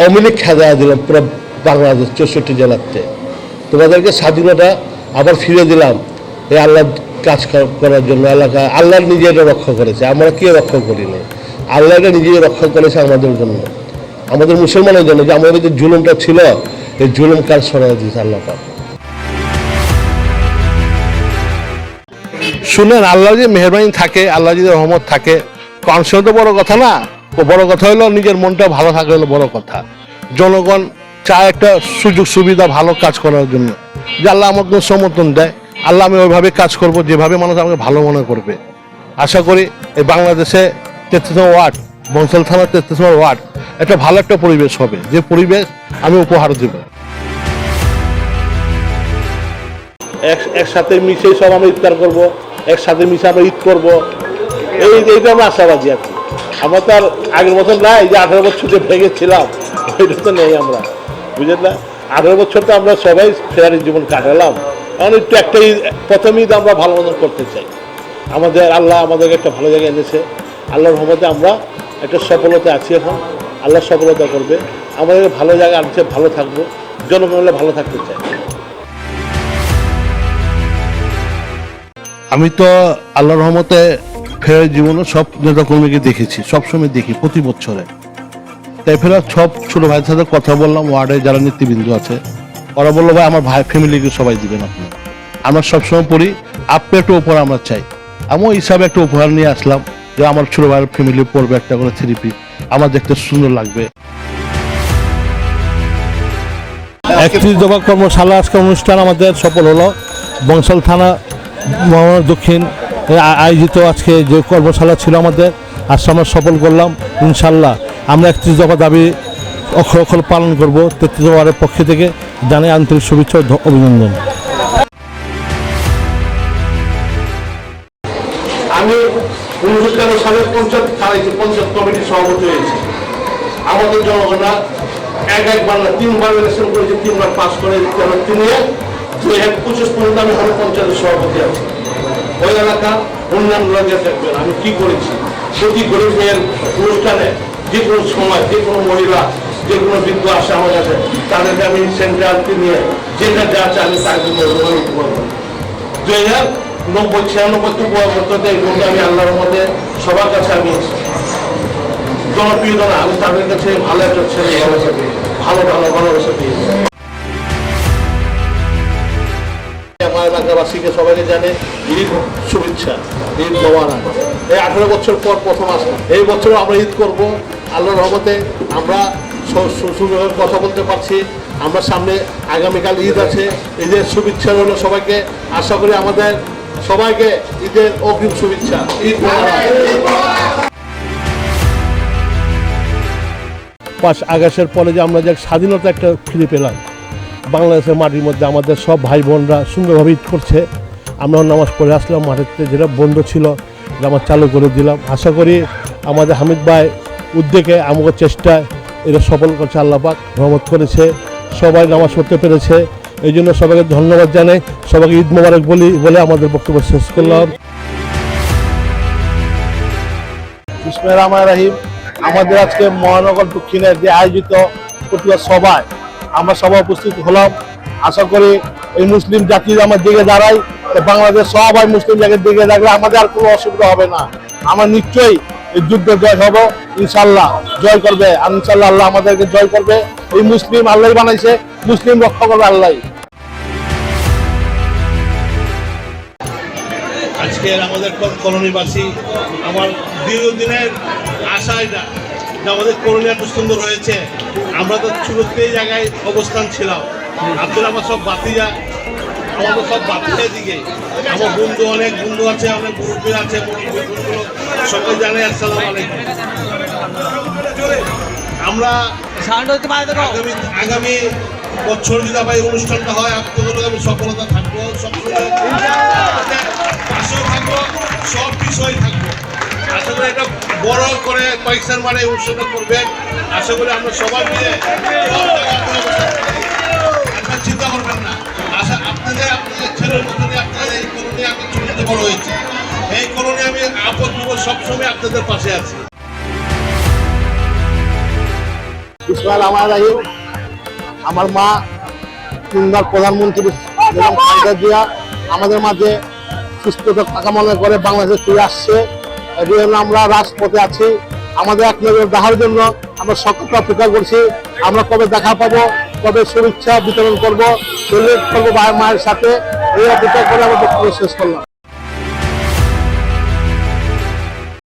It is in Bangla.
অমিলিক খেদা দিলাম পুরো বাংলাদেশ 64 জেলাতে। তোমাদেরকে স্বাধীনতা আবার ফিরে দিলাম এই আল্লাহ কাজ করার জন্য। এলাকা আল্লাহ নিজে এটা রক্ষা করেছে, আমরা কি রক্ষা করিনি, আল্লাহ এটা নিজেই রক্ষা করেছে আমাদের জন্য, আমাদের মুসলমানের জন্য। যে আমাদের যে জুলুমটা ছিল এই জুলুম কাজ সরাই দিয়েছে আল্লাহ পাক। শুনেন, আল্লাহ যে মেহরবানি থাকে, আল্লাহ যদি রহমত থাকে, কনসেপ্ট তো বড় কথা না। বড় কথা হলো নিজের মনটা ভালো থাকলে হলো বড় কথা। জনগণ চায় একটা সুযোগ সুবিধা ভালো কাজ করার জন্য, যে আল্লাহ আমাকে সমর্থন দেয়, আল্লাহ আমি ওইভাবে কাজ করব যেভাবে মানুষ আমাকে ভালো মনে করবে। আশা করি এই বাংলাদেশে 33 নম্বর ওয়ার্ড, বংশাল থানার 33 নম্বর ওয়ার্ড একটা ভালো একটা পরিবেশ হবে, যে পরিবেশ আমি উপহার দেব। একসাথে মিশে সব আমরা ইফতার করব, একসাথে মিশে আমরা ঈদ করবো, এইটা আমরা আশাবাদী আর কি। আমরা তো আর আগের বছর নাই যে 18 বছর যে ভেঙেছিলাম, ওইটা তো নেই আমরা, বুঝলেন না। 18 বছর তো আমরা সবাই ফেরারি জীবন কাটালাম, কারণ একটু একটা প্রথম ঈদ আমরা ভালো মতন করতে চাই। আমাদের আল্লাহ আমাদেরকে একটা ভালো জায়গায় এনেছে, আল্লাহর রহমতে আমরা একটা সফলতা আছি। এখন আল্লাহ সফলতা করবে, আমাদের ভালো জায়গায় আনছে, ভালো থাকবো, জনগণের ভালো থাকতে চাই। আমি তো আল্লাহর রহমতে ফেরার জীবনে সব নেতাকর্মীকে দেখেছি, সবসময় দেখি প্রতি বছরে। তাই ফেরার সব ছোটো ভাইয়ের সাথে কথা বললাম, ওয়ার্ডে যারা নেতৃবৃন্দ আছে, ওরা বললো ভাই আমার ভাই ফ্যামিলিকে সবাই দিবেন আপনি। আমরা সবসময় পড়ি আপনি একটা উপহার আমরা চাই। আমি ওই হিসাবে একটা উপহার নিয়ে আসলাম, যে আমার ছোটো ভাইয়ের ফ্যামিলি পড়বে একটা করে থ্রিপি, আমার দেখতে সুন্দর লাগবে। 31 দফা কর্মশালা আজকে অনুষ্ঠান আমাদের সফল হলো। বংশাল থানা দক্ষিণ আয়োজিত আজকে যে কর্মশালা ছিল আমাদের, আজকে আমরা সফল করলাম ইনশাল্লাহ। আমরা 31 দফা দাবি অক্ষর অক্ষর পালন করব। 33 ওয়ার্ডের পক্ষ থেকে জানাই আন্তরিক শুভেচ্ছা ও অভিনন্দন। আমি 1993 সালে পঞ্চায়েত কমিটির সভাপতি হয়েছি। আমাদের জনগণরা একবার না 3বার ইলেকশন করেছে, 3বার পাস করে 2025 পর্যন্ত আমি হলে পঞ্চায়েতের সভাপতি আছি। ওই এলাকা উন্নয়ন লাগিয়ে থাকবেন। আমি কি করেছি প্রতি গরিবের অনুষ্ঠানে, যে কোনো সময় যে কোনো মহিলা যে কোনো বৃদ্ধ আসে আমার কাছে, তাদেরকে আমি সেন্ট্রালকে নিয়ে যেটা যা আছে আমি তার জন্য করবো। 2090-96 কিন্তু আমি আল্লাহর মধ্যে সবার কাছে আমি জনপ্রিয়তা না, আমি তাদের কাছে ভালো একটা ছেলে ভালোবাসা পেয়েছি, ভালোবাসা পেয়েছি। আমার এলাকাবাসীকে সবাইকে জানে ঈদ শুভেচ্ছা, ঈদ মোবারক। এই 18 বছর পর প্রথম আসলাম, এই বছর আমরা ঈদ করব আল্লাহর রহমতে। আমরা সুন্দরভাবে কথা বলতে পারছি। আমরা সামনে আগামীকাল ঈদ আছে, ঈদের শুভেচ্ছা রইল সবাইকে। আশা করি আমাদের সবাইকে ঈদের অগ্রিম শুভেচ্ছা, ঈদ মোবারক। 5 আগস্টের পরে যে আমরা যে স্বাধীনতা একটা ফিরে পেলাম, বাংলাদেশের মাটির মধ্যে আমাদের সব ভাই বোনরা সুন্দরভাবে ঈদ করছে। আমরা নামাজ পড়ে আসলাম মাঠেতে, যেটা বন্ধ ছিল এটা আমরা চালু করে দিলাম। আশা করি আমাদের হামিদ ভাই উদ্যোগে আমাদের চেষ্টায় এটা সফল করছে, আল্লাহ পাক রহমত করেছে, সবাই নামাজ পড়তে পেরেছে। এই জন্য সবাইকে ধন্যবাদ জানাই, সবাইকে ঈদ মোবারক বলে আমাদের বক্তব্য শেষ করলাম। বিসমিল্লাহির রহমানির রহিম। আমাদের আজকে মহানগর দক্ষিণের যে আয়োজিত প্রতিবাদ সভায় আমরা সবাই উপস্থিত হলাম। আশা করি এই মুসলিম জাতির আমার দিকে দাঁড়াই, বাংলাদেশ সবাই মুসলিম জাতির দিকে দাঁড়ালে আমাদের আর কোনো অসুবিধা হবে না। আমরা নিশ্চয়ই এই যুদ্ধ জয় হব, ইনশাল্লাহ জয় করবে, আর ইনশাল্লাহ আল্লাহ আমাদেরকে জয় করবে। এই মুসলিম আল্লাহ বানাইছে, মুসলিম রক্ষা করবে আল্লাহ। আজকের আমাদের কলোনিবাসী, আমার দীর্ঘদিনের আশা এটা যে আমাদের কলোনি এত সুন্দর হয়েছে। আমরা তো শুরুতেই জায়গায় অবস্থান ছিলাম, আপনারা আমার সব বাতিজা, আমাদের সব বাতিজার দিকে আমার বন্ধু, অনেক বন্ধু আছে, অনেক মুরব্বী আছে, বন্ধুগুলো সবাই জানে আসসালামু আলাইকুম। আমরা আগামী বছর যদি আবার এই অনুষ্ঠানটা হয়, আপনাদের আমি সফলতা থাকবো, সবসময় পাশেও থাকবো, সব বিষয় থাকবো। আশা করি এটা বড় করে কয়েকশন মানে অনুষ্ঠানটা করবেন। আশা করি আমরা সবাই মিলে চিন্তা করবেন না। আশা আপনাদের ছেলের মধ্যে আপনাদের এই কলোনি আমি ছোটতে বড় হয়েছি, এই কলোনি আমি আপদ সবসময় আপনাদের পাশে আছি। বিসমিল্লাহির রহমানির রহিম। আমার মা তিনবার প্রধানমন্ত্রী এবং খালেদা জিয়া আমাদের মাঝে সুস্থতা কামনা করে বাংলাদেশে ফিরে আসছে। এই জন্য আমরা রাজপথে আছি। আমাদের এক নজর দেখার জন্য আমরা সকলকে অপেক্ষা করছি। আমরা কবে দেখা পাবো, কবে শুভেচ্ছা বিতরণ করবো, সেলিব্রেট করবো মায়ের সাথে, এই অপেক্ষা করে আমরা বক্তব্য শেষ করলাম।